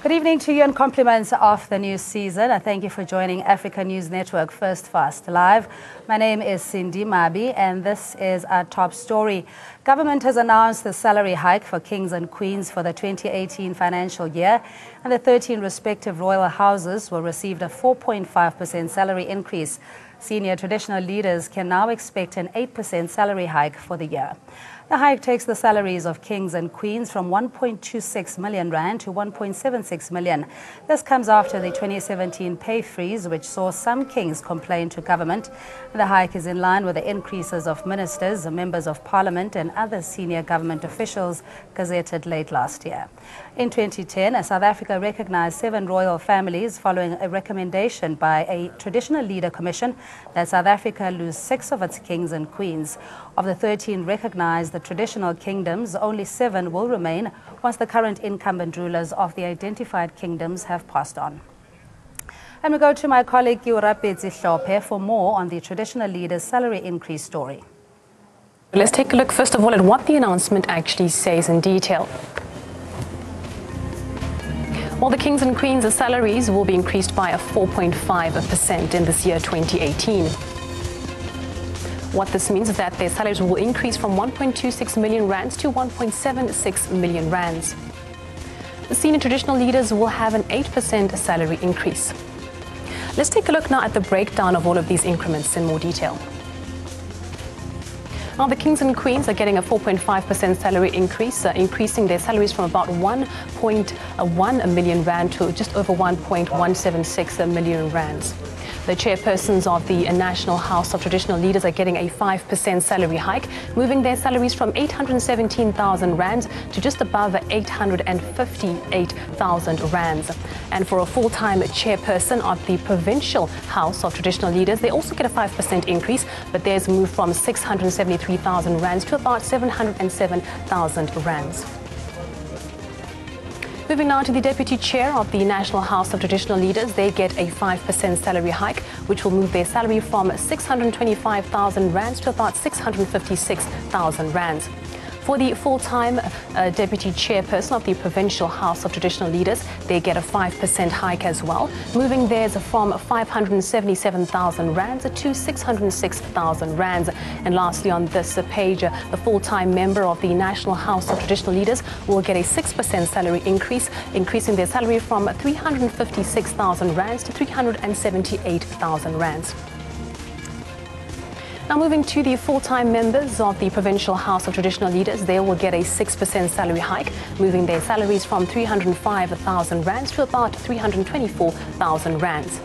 Good evening to you and compliments of the new season. I thank you for joining Africa News Network First Fast Live. My name is Cindy Mabi and this is our top story. Government has announced the salary hike for kings and queens for the 2018 financial year, and the 13 respective royal houses will receive a 4.5% salary increase. Senior traditional leaders can now expect an 8% salary hike for the year. The hike takes the salaries of kings and queens from 1.26 million rand to 1.76 million. This comes after the 2017 pay freeze, which saw some kings complain to government. The hike is in line with the increases of ministers, members of parliament and other senior government officials gazetted late last year. In 2010, South Africa recognized 7 royal families following a recommendation by a traditional leader commission that South Africa lose 6 of its kings and queens. Of the 13 recognized the traditional kingdoms, only 7 will remain once the current incumbent rulers of the identified kingdoms have passed on. And we go to my colleague Yurapetsi Hlophe for more on the traditional leaders' salary increase story. Let's take a look first of all at what the announcement actually says in detail. Well, the kings and queens' salaries will be increased by a 4.5% in this year 2018. What this means is that their salaries will increase from 1.26 million rands to 1.76 million rands. The senior traditional leaders will have an 8% salary increase. Let's take a look now at the breakdown of all of these increments in more detail. Now, the kings and queens are getting a 4.5% salary increase, increasing their salaries from about 1.1 million rand to just over 1.176 million rands. The chairpersons of the National House of Traditional Leaders are getting a 5% salary hike, moving their salaries from 817,000 rands to just above 858,000 rands. And for a full-time chairperson of the Provincial House of Traditional Leaders, they also get a 5% increase, but theirs moved from 673,000 rands to about 707,000 rands. Moving now to the deputy chair of the National House of Traditional Leaders, they get a 5% salary hike, which will move their salary from 625,000 rands to about 656,000 rands. For the full-time deputy chairperson of the Provincial House of Traditional Leaders, they get a 5% hike as well, moving theirs from 577,000 rands to 606,000 rands. And lastly, on this page, the full-time member of the National House of Traditional Leaders will get a 6% salary increase, increasing their salary from 356,000 rands to 378,000 rands. Now, moving to the full-time members of the Provincial House of Traditional Leaders, they will get a 6% salary hike, moving their salaries from 305,000 rands to about 324,000 rands.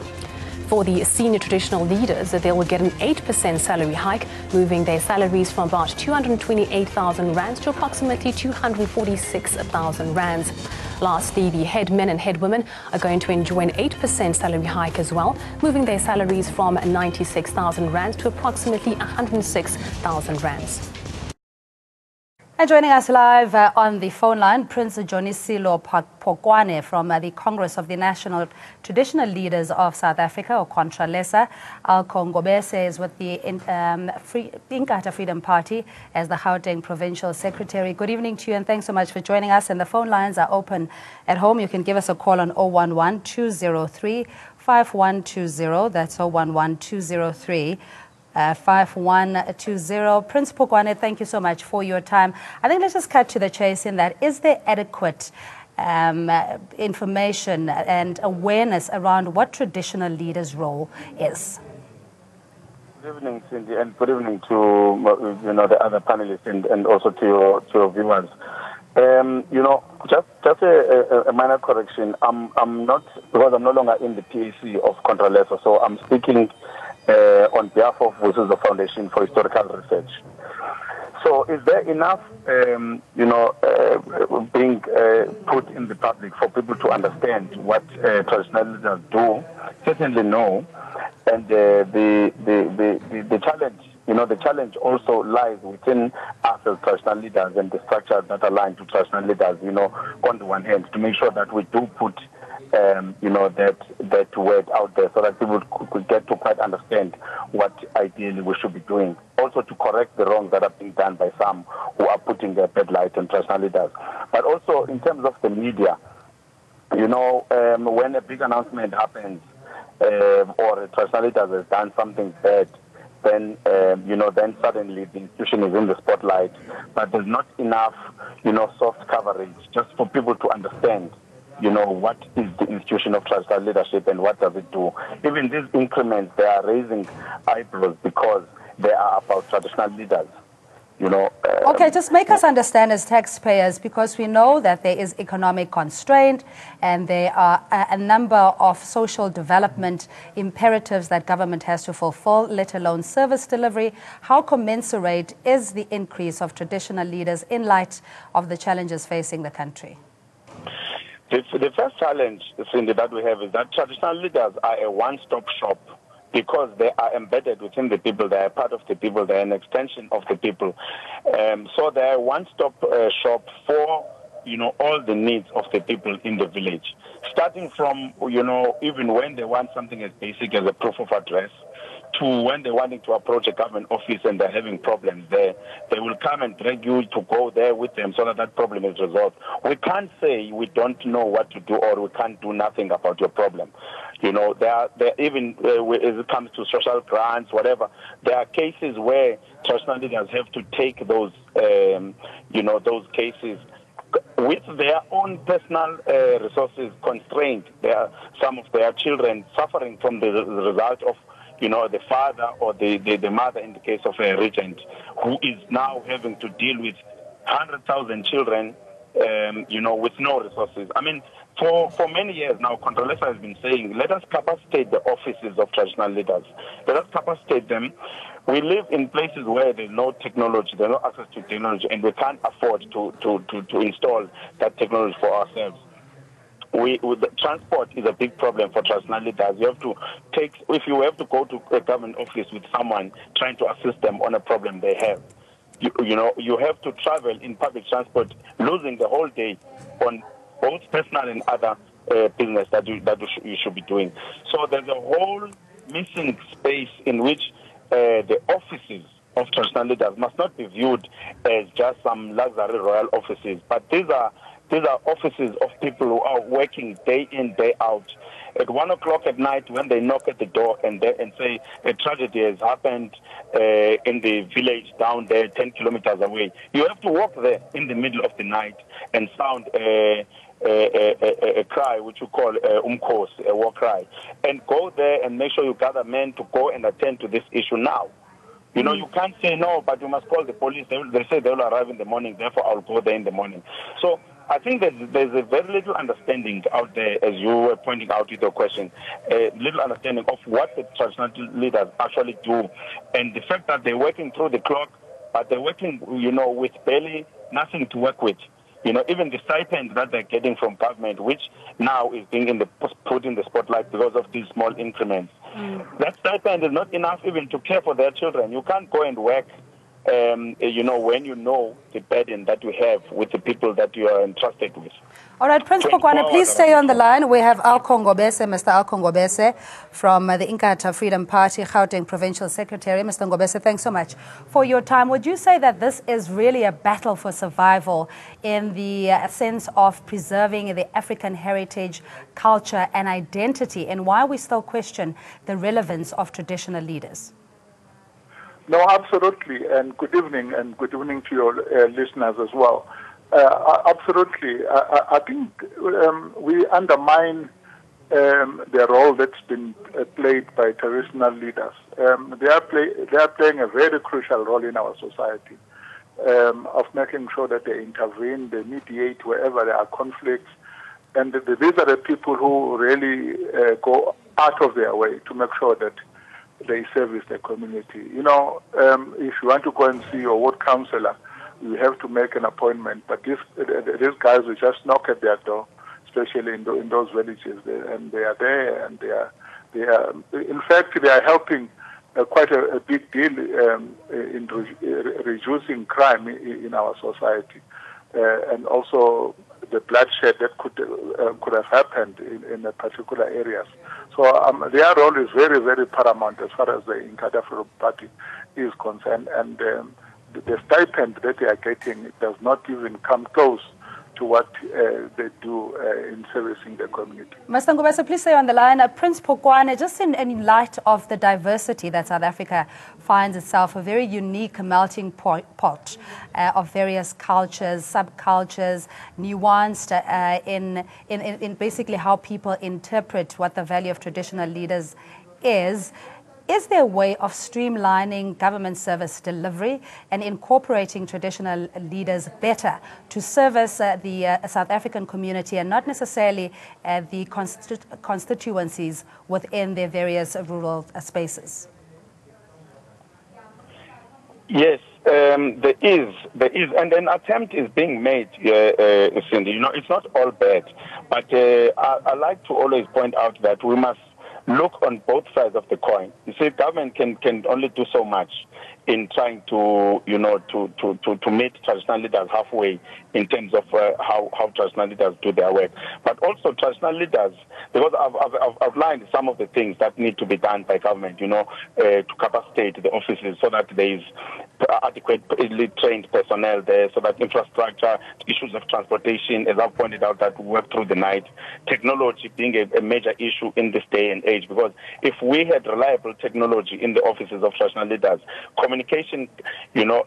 For the senior traditional leaders, they will get an 8% salary hike, moving their salaries from about 228,000 rands to approximately 246,000 rands. Lastly, the headmen and headwomen are going to enjoy an 8% salary hike as well, moving their salaries from 96,000 rands to approximately 106,000 rands. And joining us live on the phone line, Prince Jonisilo Pokwane from the Congress of the National Traditional Leaders of South Africa, or Contralesa. Al-Kongobese is with the Inkatha Freedom Party as the Gauteng Provincial Secretary. Good evening to you and thanks so much for joining us. And the phone lines are open at home. You can give us a call on 011-203-5120. That's 011-203. 5120. Prince Pokwane, thank you so much for your time. I think let's just cut to the chase in that. Is there adequate information and awareness around what traditional leaders' role is? Good evening, Cindy, and good evening to the other panelists and also to your viewers. Just a minor correction. I'm not, because I'm no longer in the PAC of Contralesa, so I'm speaking on behalf of which is the Foundation for Historical Research. So is there enough, being put in the public for people to understand what traditional leaders do? Certainly no. And the challenge, the challenge also lies within us as traditional leaders and the structures that align to traditional leaders, on the one hand, to make sure that we do put that word out there so that people could get to quite understand what ideally we should be doing. Also to correct the wrongs that are being done by some who are putting their bad light on traditional leaders. But also in terms of the media, When a big announcement happens or a traditional leader has done something bad, then, then suddenly the institution is in the spotlight. But there's not enough, soft coverage just for people to understand, what is the institution of traditional leadership and what does it do. Even these increments, they are raising eyebrows because they are about traditional leaders. Okay, just make us understand as taxpayers, because we know that there is economic constraint and there are a number of social development imperatives that government has to fulfill, let alone service delivery. How commensurate is the increase of traditional leaders in light of the challenges facing the country? The first challenge, Cindy, that we have is that traditional leaders are a one-stop shop, because they are embedded within the people, they are part of the people, they are an extension of the people. So they are a one-stop shop for, all the needs of the people in the village. Starting from, even when they want something as basic as a proof of address, to when they're wanting to approach a government office and they're having problems there, they will come and drag you to go there with them so that that problem is resolved. We can't say we don't know what to do or we can't do nothing about your problem. There are even as it comes to social grants, whatever, there are cases where traditional leaders have to take those, those cases with their own personal resources constrained. There are some of their children suffering from the result of the father or the mother, in the case of a regent, who is now having to deal with 100,000 children, with no resources. I mean, for many years now, Controlesa has been saying, let us capacitate the offices of traditional leaders. Let us capacitate them. We live in places where there's no technology, there's no access to technology, and we can't afford to install that technology for ourselves. The transport is a big problem for traditional leaders. You have to if you have to go to a government office with someone trying to assist them on a problem they have, you have to travel in public transport, losing the whole day on both personal and other business that you should be doing. So there's a whole missing space in which the offices of traditional leaders must not be viewed as just some luxury royal offices, but these are offices of people who are working day in, day out. At 1 o'clock at night, when they knock at the door and say a tragedy has happened in the village down there 10 kilometers away, you have to walk there in the middle of the night and sound a cry, which you call umkhosi, a war cry, and go there and make sure you gather men to go and attend to this issue now. You can't say no, but you must call the police. They say they will arrive in the morning, therefore I'll go there in the morning. So I think there's a very little understanding out there, as you were pointing out with your question, a little understanding of what the traditional leaders actually do, and the fact that they're working through the clock, but they're working, with barely nothing to work with. Even the stipend that they're getting from government, which now is being put in the spotlight because of these small increments. That stipend is not enough even to care for their children. You can't go and work, when you know the burden that you have with the people that you are entrusted with. All right, Prince Pokwana, please stay on the line. We have Mr. Ngobese from the Inkatha Freedom Party, Gauteng Provincial Secretary. Mr. Ngobese, thanks so much for your time. Would you say that this is really a battle for survival in the sense of preserving the African heritage, culture and identity, and why we still question the relevance of traditional leaders? No, absolutely, and good evening to your listeners as well. Absolutely. I think we undermine the role that's been played by traditional leaders. They are playing a very crucial role in our society of making sure that they intervene, they mediate wherever there are conflicts, and these are the people who really go out of their way to make sure that they service the community. If you want to go and see your ward councillor, you have to make an appointment. But these guys will just knock at their door, especially in those villages, and they are there, and they are. In fact, they are helping quite a big deal in reducing crime in our society, and also the bloodshed that could have happened in particular areas. So their role is very, very paramount as far as the Inkatha Freedom Party is concerned, and the stipend that they are getting does not even come close to what they do in servicing the community. Mr. Ngubese, please stay on the line. Prince Pokwane, just in light of the diversity that South Africa finds itself, a very unique melting pot of various cultures, subcultures, nuanced in basically how people interpret what the value of traditional leaders is. Is there a way of streamlining government service delivery and incorporating traditional leaders better to service the South African community and not necessarily the constituencies within their various rural spaces? Yes, there is, and an attempt is being made, Cindy. You know, it's not all bad, but I like to always point out that we must look on both sides of the coin. You see, government can only do so much in trying to, you know, to meet traditional leaders halfway in terms of how traditional leaders do their work. But also traditional leaders, because I've outlined some of the things that need to be done by government, you know, to capacitate the offices so that there is adequately trained personnel there, so that infrastructure, issues of transportation, as I've pointed out, that work through the night, technology being a major issue in this day and age, because if we had reliable technology in the offices of traditional leaders, communication, you know,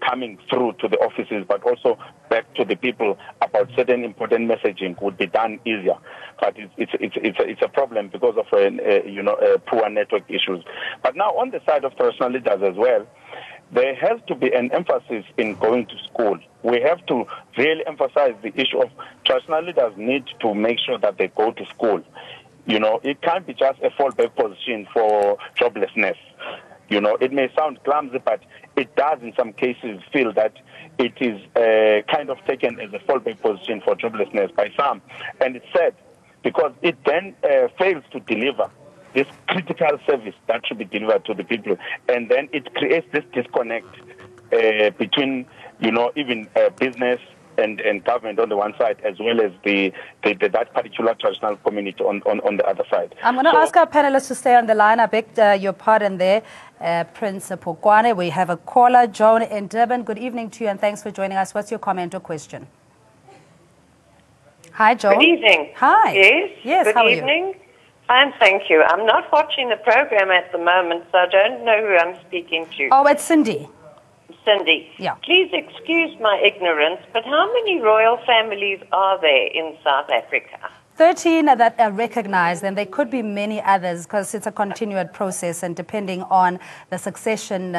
coming through to the offices, but also back to the people about certain important messaging would be done easier. But it's a problem because of you know, poor network issues. But now on the side of traditional leaders as well, there has to be an emphasis in going to school. We have to really emphasize the issue of traditional leaders need to make sure that they go to school. You know, it can't be just a fallback position for joblessness. You know, it may sound clumsy, but it does in some cases feel that it is kind of taken as a fallback position for joblessness by some. And it's sad because it then fails to deliver this critical service that should be delivered to the people. And then it creates this disconnect between, you know, even business and government on the one side, as well as that particular traditional community on the other side. I'm going to ask our panelists to stay on the line. I beg your pardon there, Prince Pokwane. We have a caller, Joan in Durban. Good evening to you and thanks for joining us. What's your comment or question? Hi, Joan. Good evening. Hi. Yes. Yes, Good how are evening. you? Fine, thank you. I'm not watching the program at the moment, so I don't know who I'm speaking to. Oh, it's Cindy. Cindy. Yeah. Please excuse my ignorance, but how many royal families are there in South Africa? 13 that are recognized, and there could be many others because it's a continued process and depending on the succession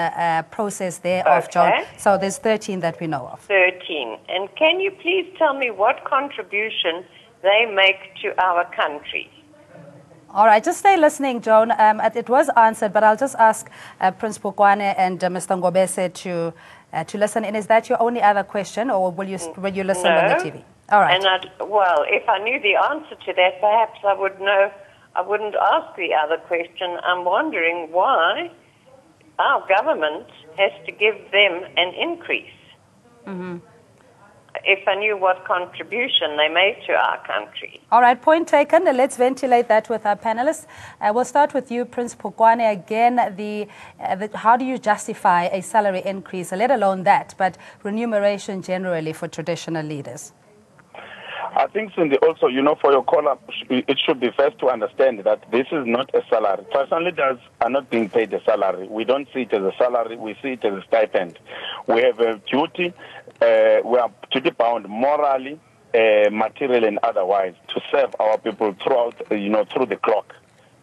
process thereof, Okay. John. So there's 13 that we know of. 13. And can you please tell me what contribution they make to our country? All right, just stay listening, Joan. It was answered, but I'll just ask Prince Pokwane and Mr. Ngobese to listen. And is that your only other question, or will you listen on the TV? All right. And well, if I knew the answer to that, perhaps I would know. I wouldn't ask the other question. I'm wondering why our government has to give them an increase. Mm-hmm. If I knew what contribution they made to our country. All right, point taken. Let's ventilate that with our panelists. We'll start with you, Prince Pokwane. Again, how do you justify a salary increase, let alone that, but remuneration generally for traditional leaders? I think, Cindy, also, you know, for your caller, it should be first to understand that this is not a salary. Traditional leaders are not being paid a salary. We don't see it as a salary. We see it as a stipend. We have a duty. We are duty bound morally, materially, and otherwise to serve our people throughout, you know, through the clock.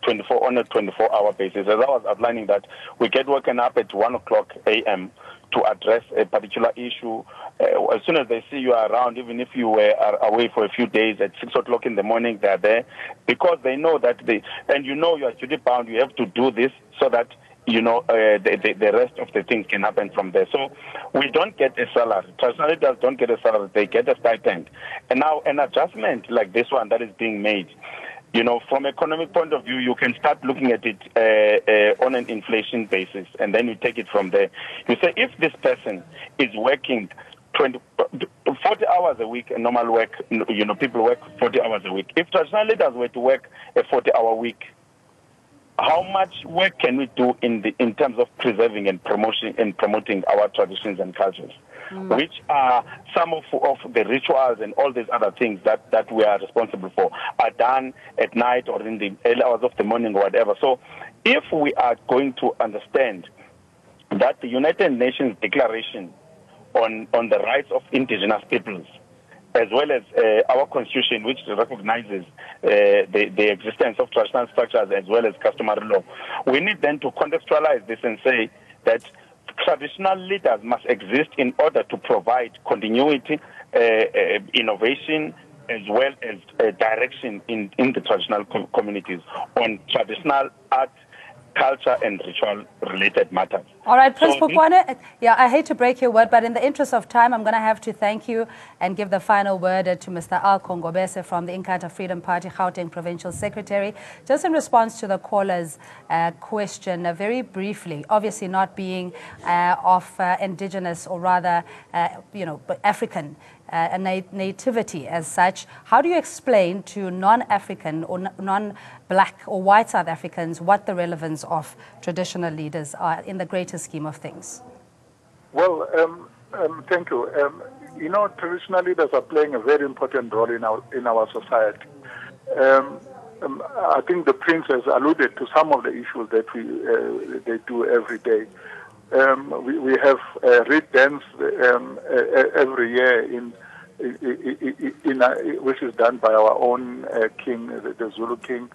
On a 24-hour basis. As I was outlining that, we get woken up at 1 o'clock a.m. to address a particular issue. As soon as they see you are around, even if you are away for a few days, at 6 o'clock in the morning, they're there because they know that and you know you are duty bound, you have to do this so that, you know, the rest of the things can happen from there. So we don't get a salary. Traditional leaders don't get a salary, they get a stipend. And now an adjustment like this one that is being made, you know, from an economic point of view, you can start looking at it on an inflation basis, and then you take it from there. You say, if this person is working 40 hours a week, normal work, you know, people work 40 hours a week. If traditional leaders were to work a 40-hour week, how much work can we do in terms of preserving and promoting our traditions and cultures? which are some of the rituals and all these other things that we are responsible for, are done at night or in the early hours of the morning or whatever. So if we are going to understand that the United Nations Declaration on the rights of indigenous peoples, as well as our constitution, which recognizes the existence of traditional structures as well as customary law, we need then to contextualize this and say that traditional leaders must exist in order to provide continuity, innovation, as well as direction in the traditional communities on traditional art, culture and ritual-related matters. All right, Prince Pukwane, yeah, I hate to break your word, but in the interest of time, I'm going to have to thank you and give the final word to Mr. Al Kongobese from the Inkatha Freedom Party, Gauteng Provincial Secretary. Just in response to the caller's question, very briefly, obviously not being of indigenous or rather, African nativity as such, how do you explain to non-African or non-black or white South Africans what the relevance of traditional leaders are in the greater scheme of things? Well, thank you. Traditional leaders are playing a very important role in our society. I think the Prince has alluded to some of the issues that they do every day. We have reed dance every year which is done by our own king, the Zulu king,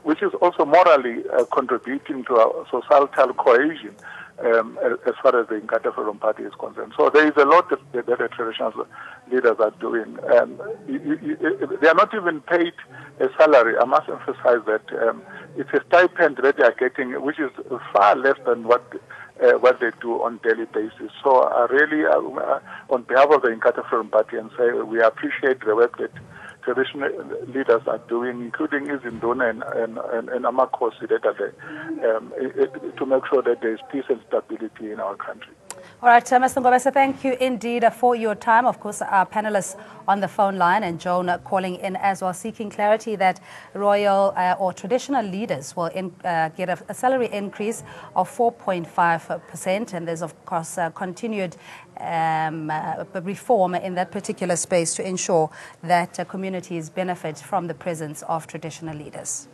which is also morally contributing to our societal cohesion as far as the Inkatha Freedom Party is concerned. So there is a lot that the traditional leaders are doing. They are not even paid a salary. I must emphasize that it's a stipend that they are getting, which is far less than what they do on a daily basis. So I really, on behalf of the Inkatha Freedom Party, and say we appreciate the work that traditional leaders are doing, including Izinduna and Amakosi, to make sure that there is peace and stability in our country. All right, Mr. Ngobese, thank you indeed for your time. Of course, our panelists on the phone line and Joan calling in as well, seeking clarity that royal or traditional leaders will get a salary increase of 4.5%. And there's, of course, continued reform in that particular space to ensure that communities benefit from the presence of traditional leaders.